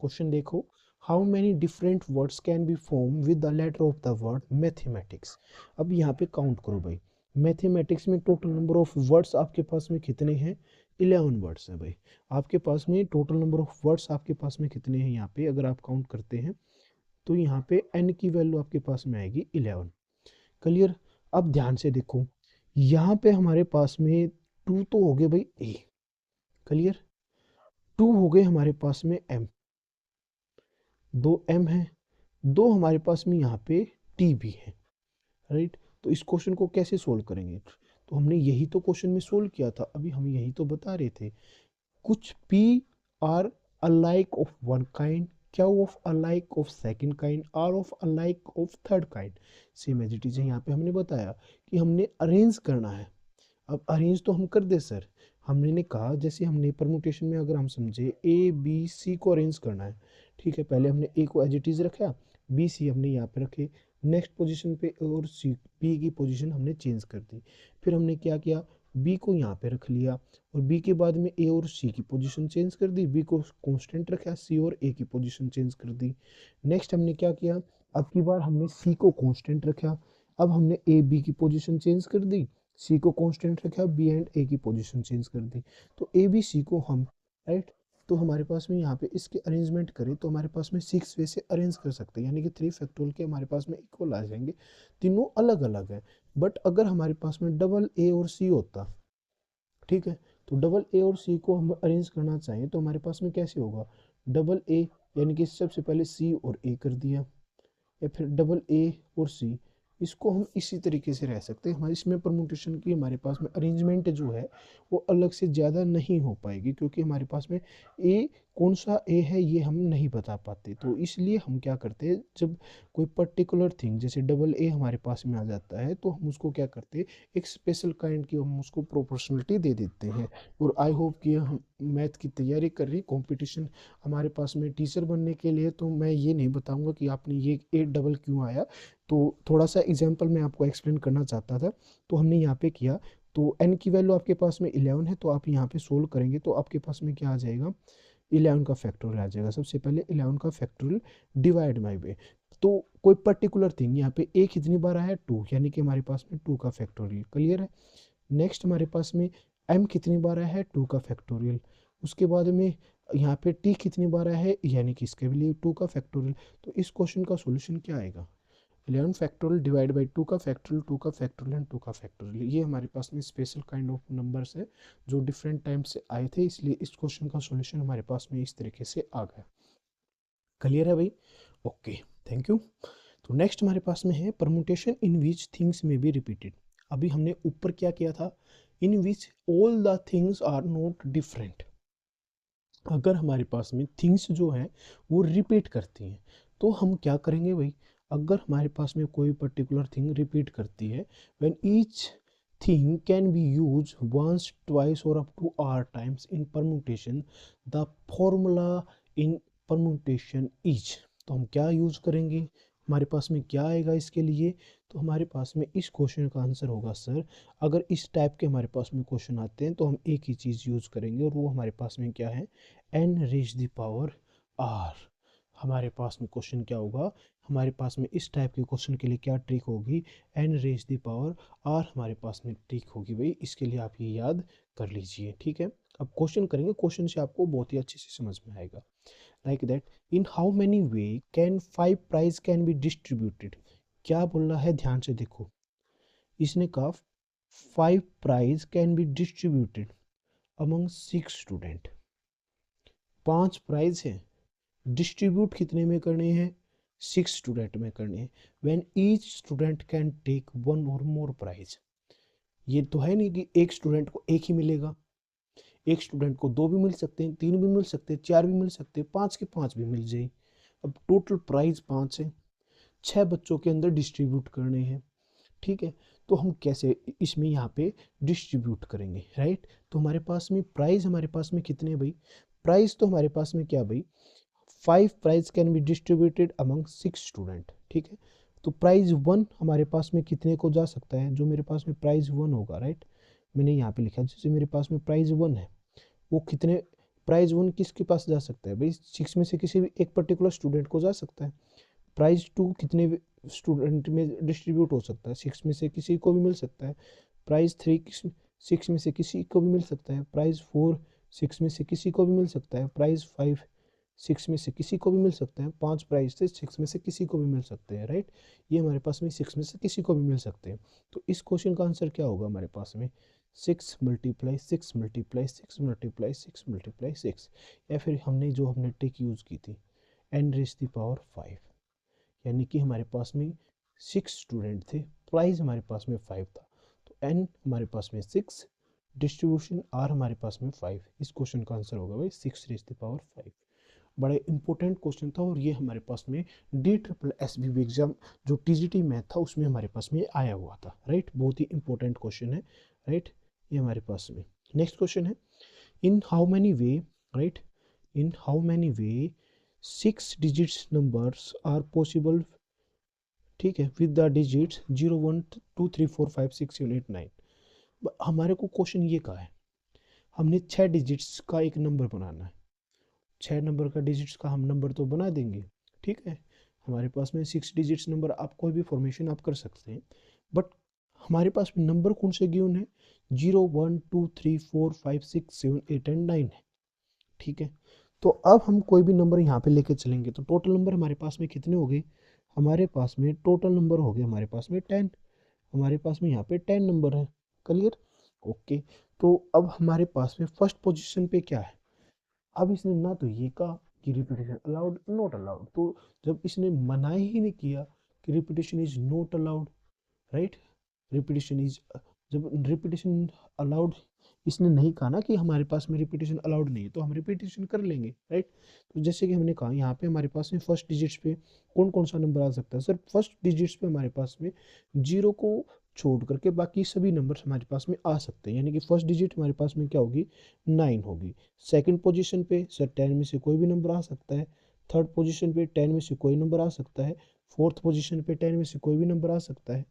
क्वेश्चन देखो, how many different words can be form with the letter of the word mathematics. अब यहाँ पे काउंट करो भाई, मैथमेटिक्स में टोटल नंबर ऑफ वर्ड्स आपके पास में कितने हैं, 11 वर्ड्स हैं भाई। आपके पास में टोटल नंबर ऑफ वर्ड्स आपके पास में कितने हैं, यहाँ पे अगर आप काउंट करते हैं तो यहाँ पे n की वैल्यू आपके पास में आएगी 11। क्लियर? अब ध्यान से देखो, यहाँ पे हमारे पास में 2 तो हो गए भाई a, क्लियर, 2 हो गए हमारे पास में m, 2 m है, 2 हमारे पास में यहाँ पे t भी है, राइट। तो इस क्वेश्चन को कैसे सोल्व करेंगे, तो हमने यही तो क्वेश्चन में सोल्व किया था, अभी हम यही तो बता रहे थे, कुछ p R alike of one kind, क्या of alike of second kind, R of alike of third kind. Same as it is यहाँ पे हमने बताया कि हमने अरेंज करना है। अब अरेंज तो हम कर दे सर, हमने ने कहा जैसे हमने परमुटेशन में अगर हम समझे ए बी सी को अरेंज करना है, ठीक है, पहले हमने ए को एज इट इज रखा, बी सी हमने यहाँ पे रखे, नेक्स्ट पोजीशन पे और सी बी की पोजीशन हमने चेंज कर दी। फिर हमने क्या किया, बी को यहाँ पे रख लिया और बी के बाद में ए और सी की पोजीशन चेंज कर दी, बी को कांस्टेंट रखा, सी और ए की पोजीशन चेंज कर दी। नेक्स्ट हमने क्या किया, अब की बार हमने सी को कांस्टेंट रखा, अब हमने ए बी की पोजीशन चेंज कर दी, सी को कांस्टेंट रखा, बी एंड ए की पोजीशन चेंज कर दी, तो ए बी सी को हम, राइट, तो हमारे पास में यहाँ पे इसके अरेंजमेंट करें तो हमारे पास में 6 वे से अरेंज कर सकते हैं, यानी कि 3 फैक्टोरियल के हमारे पास में इक्वल आ जाएंगे, तीनों अलग अलग है। बट अगर हमारे पास में डबल ए और सी होता, ठीक है, तो डबल ए और सी को हम अरेंज करना चाहें तो हमारे पास में कैसे होगा, डबल ए यानी कि सबसे पहले सी और ए कर दिया, या फिर डबल ए और सी, इसको हम इसी तरीके से रह सकते हैं। हमारे इसमें परमुटेशन की हमारे पास में अरेंजमेंट जो है वो अलग से ज़्यादा नहीं हो पाएगी, क्योंकि हमारे पास में ए कौन सा ए है ये हम नहीं बता पाते। तो इसलिए हम क्या करते हैं, जब कोई पर्टिकुलर थिंग जैसे डबल ए हमारे पास में आ जाता है तो हम उसको क्या करते हैं, एक स्पेशल काइंड की हम उसको प्रोपोर्शनलिटी दे देते हैं। और आई होप कि हम मैथ की तैयारी कर रही, कंपटीशन हमारे पास में टीचर बनने के लिए, तो मैं ये नहीं बताऊंगा कि आपने ये ए डबल क्यों आया। तो थोड़ा सा एग्जांपल मैं आपको एक्सप्लेन करना चाहता था, तो हमने यहाँ पे किया। तो n की वैल्यू आपके पास में 11 है, तो आप यहाँ पे सोल्व करेंगे तो आपके पास में क्या आ जाएगा, 11 का फैक्टोरियल आ जाएगा। सबसे पहले 11 का फैक्टोरियल डिवाइड बाई बे, तो कोई पर्टिकुलर थिंग यहाँ पे a कितनी बार आया है 2, यानी कि हमारे पास में 2 का फैक्टोरियल, क्लियर है। नेक्स्ट हमारे पास में m कितनी बार आया है 2 का फैक्टोरियल, उसके बाद में यहाँ पे t कितनी बार आया है, यानी कि इसके लिए 2 का फैक्टोरियल। तो इस क्वेश्चन का सोल्यूशन क्या आएगा, 11 फैक्टोरियल डिवाइड बाई 2 का फैक्टोरियल, 2 का फैक्टोरियल एंड 2 का फैक्टोरियल। ये हमारे पास में स्पेशल काइंड ऑफ नंबर्स है जो डिफरेंट टाइम से आए थे, इसलिए इस क्वेश्चन का सॉल्यूशन हमारे पास में इस तरीके से आ गया। क्लियर है भाई, ओके, थैंक यू। तो नेक्स्ट हमारे पास में है परमुटेशन इन विच थिंग्स में बी रिपीटेड। अभी हमने ऊपर क्या किया था, in which all the things are not different. अगर हमारे पास में थिंग्स जो है वो रिपीट करती हैं तो हम क्या करेंगे भाई, अगर हमारे पास में कोई पर्टिकुलर थिंग रिपीट करती है, when each thing can be use once twice और up to R times in permutation, the formula in permutation is. तो हम क्या यूज करेंगे, हमारे पास में क्या आएगा इसके लिए, तो हमारे पास में इस क्वेश्चन का आंसर होगा सर, अगर इस टाइप के हमारे पास में क्वेश्चन आते हैं तो हम एक ही चीज़ यूज़ करेंगे, और वो हमारे पास में क्या है, n raise the power r। हमारे पास में क्वेश्चन क्या होगा, हमारे पास में इस टाइप के क्वेश्चन के लिए क्या ट्रिक होगी, n raise the power r हमारे पास में ट्रिक होगी भाई, इसके लिए आप ये याद कर लीजिए, ठीक है। अब क्वेश्चन करेंगे, क्वेश्चन से आपको बहुत ही अच्छे से समझ में आएगा। Like that, in how many way can 5 prize can be distributed. क्या बोल रहा है, ध्यान से देखो, इसने कहा 5 prize can be distributed among 6 student. 5 prize है, डिस्ट्रीब्यूट कितने में करने हैं, 6 स्टूडेंट में करने हैं। When each student can take 1 और मोर प्राइज। ये तो है नहीं कि एक स्टूडेंट को एक ही मिलेगा, एक स्टूडेंट को 2 भी मिल सकते हैं, 3 भी मिल सकते हैं, 4 भी मिल सकते हैं, 5 के 5 भी मिल जाए। अब टोटल प्राइज 5 है, 6 बच्चों के अंदर डिस्ट्रीब्यूट करने हैं, ठीक है। तो हम कैसे इसमें यहाँ पे डिस्ट्रीब्यूट करेंगे, राइट। तो हमारे पास में प्राइज, हमारे पास में कितने भाई, प्राइज तो हमारे पास में क्या भाई, 5 prize can be distributed among 6 student, ठीक है। तो प्राइज 1 हमारे पास में कितने को जा सकता है, जो मेरे पास में प्राइज 1 होगा, राइट, मैंने यहाँ पे लिखा जैसे मेरे पास में प्राइज 1 है, वो कितने, प्राइज 1 किसके पास जा सकता है भाई, 6 में से किसी भी एक पर्टिकुलर स्टूडेंट को जा सकता है। प्राइज 2 कितने स्टूडेंट में डिस्ट्रीब्यूट हो सकता है, 6 में से किसी को भी मिल सकता है। प्राइज 3 6 में से किसी को भी मिल सकता है। प्राइज 4 6 में से किसी को भी मिल सकता है। प्राइज 5 6 में से किसी को भी मिल सकते हैं। 5 प्राइज थे, 6 में से किसी को भी मिल सकते हैं, राइट। ये हमारे पास में 6 में से किसी को भी मिल सकते हैं। तो इस क्वेश्चन का आंसर क्या होगा हमारे पास में, 6 मल्टीप्लाई 6 मल्टीप्लाई 6 मल्टीप्लाई 6 मल्टीप्लाई 6, या फिर हमने ट्रिक यूज़ की थी, n रेज द पावर 5, यानी कि हमारे पास में 6 स्टूडेंट थे, प्राइज हमारे पास में 5 था, तो n हमारे पास में 6, डिस्ट्रीब्यूशन r हमारे पास में 5। इस क्वेश्चन का आंसर होगा भाई 6 रेज द पावर 5। बड़ा इंपॉर्टेंट क्वेश्चन था, और ये हमारे पास में DSSB एग्जाम जो TGT मैथ था उसमें हमारे पास में आया हुआ था, राइट। बहुत ही इंपॉर्टेंट क्वेश्चन है, राइट। ये हमारे पास में नेक्स्ट क्वेश्चन है, in how many way, right, in how many way 6 digits numbers are possible, ठीक है, विद द डिजिट्स 0 1 2 3 4 5 6 7 8 9। हमारे को क्वेश्चन ये कहा है, हमने 6 डिजिट्स का एक नंबर बनाना है, 6 नंबर का डिजिट्स का हम नंबर तो बना देंगे, ठीक है। हमारे पास में 6 डिजिट्स नंबर, आप कोई भी फॉर्मेशन आप कर सकते हैं, बट हमारे पास में नंबर कौन से गिवन है, 0 1 2 3 4 5 6 7 8 एंड 9 है, ठीक है। तो अब हम कोई भी नंबर यहाँ पे लेके चलेंगे तो टोटल नंबर हमारे पास में कितने हो गए, हमारे पास में टोटल नंबर हो गए हमारे पास में 10, हमारे पास में यहाँ पे 10 नंबर है, क्लियर, ओके। तो अब हमारे पास में फर्स्ट पोजीशन पे क्या है, अब इसने ना तो ये कहा कि रिपीटेशन अलाउड नॉट अलाउड, तो जब इसने मना ही नहीं किया कि repetition is not allowed, right, repetition is, जब रिपीटेशन अलाउड इसने नहीं कहा ना कि हमारे पास में रिपीटेशन अलाउड नहीं है तो हम रिपीटेशन कर लेंगे, राइट। तो जैसे कि हमने कहा यहाँ पे हमारे पास में फर्स्ट डिजिट्स पे कौन कौन सा नंबर आ सकता है सर, फर्स्ट डिजिट्स पे हमारे पास में 0 को छोड़ करके बाकी सभी नंबर्स हमारे पास में आ सकते हैं, यानी कि फर्स्ट डिजिट हमारे पास में क्या होगी, 9 होगी। सेकंड पोजीशन पे सर 10 में से कोई भी नंबर आ सकता है, थर्ड पोजीशन पे 10 में से कोई नंबर आ सकता है, फोर्थ पोजीशन पे 10 में से कोई भी नंबर आ सकता है,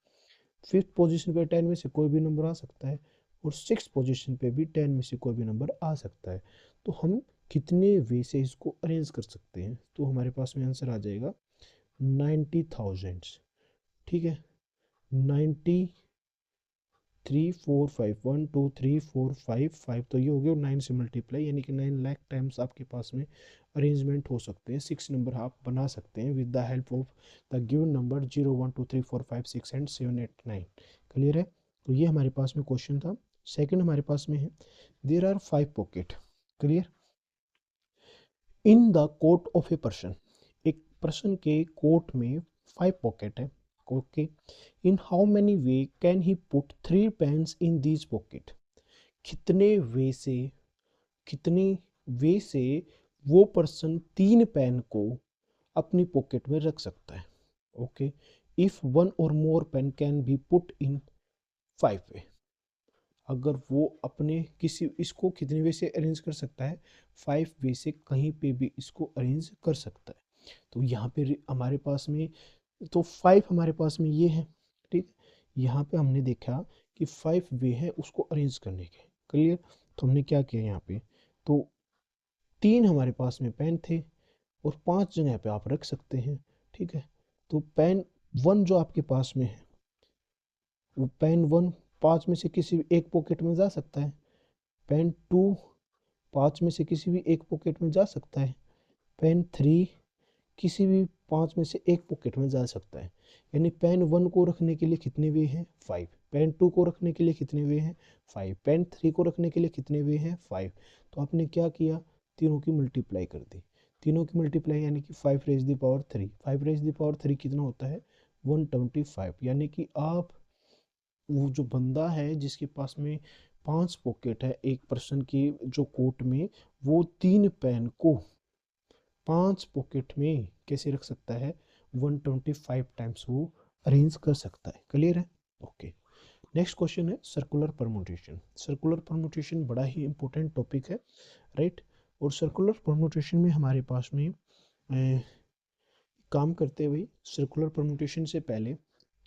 फिफ्थ पोजीशन पे 10 में से कोई भी नंबर आ सकता है, और सिक्स पोजीशन पे भी 10 में से कोई भी नंबर आ सकता है। तो हम कितने वे से इसको अरेंज कर सकते हैं, तो हमारे पास में आंसर आ जाएगा 90,000, ठीक है। 93,451,2,3,4,5,5 तो ये हो गया, 9 से मल्टीप्लाई यानी कि 9 लाख टाइम्स आपके पास में अरेंजमेंट हो सकते हैं, 6 नंबर आप बना सकते हैं with the help of the given number 0 1 2 3 4 5 6 and 7 8 9, clear है। तो ये हमारे पास में क्वेश्चन था। सेकंड हमारे पास में है, there are 5 pocket, clear, in the coat of a person, एक पर्सन के कोट में 5 पॉकेट है, okay. In how many way can he put 3 pens in these pocket, कितने वे से, कितने वे से वो पर्सन 3 पेन को अपनी पॉकेट में रख सकता है, ओके। इफ वन और मोर pen can be put in 5 वे, अगर वो अपने किसी इसको कितने वे से अरेंज कर सकता है, 5 वे से कहीं पे भी इसको अरेंज कर सकता है। तो यहाँ पे हमारे पास में तो 5 हमारे पास में ये है, ठीक, यहाँ पे हमने देखा कि 5 वे है उसको अरेंज करने के, क्लियर। तो हमने क्या किया यहाँ पे, तो 3 हमारे पास में पेन थे और 5 जगह पे आप रख सकते हैं, ठीक है। तो पेन 1 जो आपके पास में है, वो पेन 1 5 में से किसी भी एक पॉकेट में जा सकता है, पेन 2 5 में से किसी भी एक पॉकेट में जा सकता है, पेन 3 किसी भी 5 में से एक पॉकेट में जा सकता है। यानी पेन 1 को रखने के लिए कितने वे हैं, 5, पेन 2 को रखने के लिए कितने वे हैं, 5, पेन 3 को रखने के लिए कितने वे हैं, 5। तो आपने क्या किया, तीनों की मल्टीप्लाई कर दी, तीनों की मल्टीप्लाई यानी कि 5 raise the power 3, 5 raise the power 3 कितना होता है, 125, यानी कि आप वो जो बंदा है जिसके पास में 5 पॉकेट है एक पर्सन की जो कोट में, वो 3 पेन को 5 पॉकेट में कैसे रख सकता है, 125 टाइम्स वो अरेंज कर सकता है, क्लियर है, ओके। नेक्स्ट क्वेश्चन है सर्कुलर परम्यूटेशन। सर्कुलर परम्यूटेशन बड़ा ही इंपॉर्टेंट टॉपिक है, राइट। और सर्कुलर परम्यूटेशन में हमारे पास में काम करते हैं भाई, सर्कुलर परम्यूटेशन से पहले,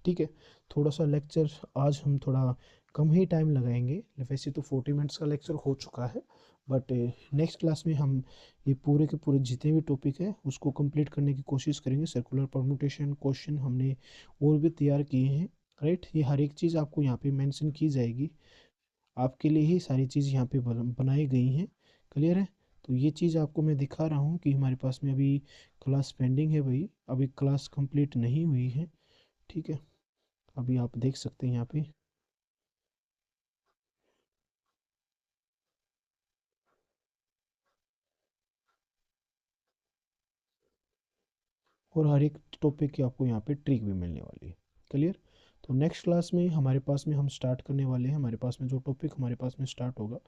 ठीक है, थोड़ा सा लेक्चर आज हम थोड़ा कम ही टाइम लगाएंगे, वैसे तो 40 मिनट्स का लेक्चर हो चुका है, बट नेक्स्ट क्लास में हम ये पूरे के पूरे जितने भी टॉपिक है उसको कंप्लीट करने की कोशिश करेंगे। सर्कुलर परम्यूटेशन क्वेश्चन हमने और भी तैयार किए हैं, राइट। ये हर एक चीज़ आपको यहाँ पे मेंशन की जाएगी, आपके लिए ही सारी चीज़ यहाँ पे बनाई गई हैं, क्लियर है। तो ये चीज़ आपको मैं दिखा रहा हूँ कि हमारे पास में अभी क्लास पेंडिंग है भाई, अभी क्लास कंप्लीट नहीं हुई है, ठीक है। अभी आप देख सकते हैं यहाँ पे, और हर एक टॉपिक की आपको यहाँ पे ट्रिक भी मिलने वाली है, क्लियर। तो नेक्स्ट क्लास में हमारे पास में हम स्टार्ट करने वाले हैं, हमारे पास में जो टॉपिक हमारे पास में स्टार्ट होगा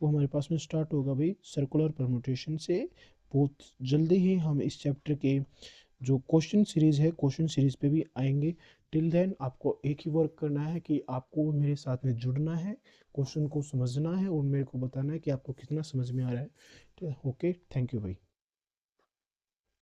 वो हमारे पास में स्टार्ट होगा भाई सर्कुलर परम्यूटेशन से। बहुत जल्दी ही हम इस चैप्टर के जो क्वेश्चन सीरीज़ है क्वेश्चन सीरीज़ पे भी आएंगे। टिल देन आपको एक ही वर्क करना है कि आपको मेरे साथ में जुड़ना है, क्वेश्चन को समझना है और मेरे को बताना है कि आपको कितना समझ में आ रहा है। ओके, थैंक यू भाई।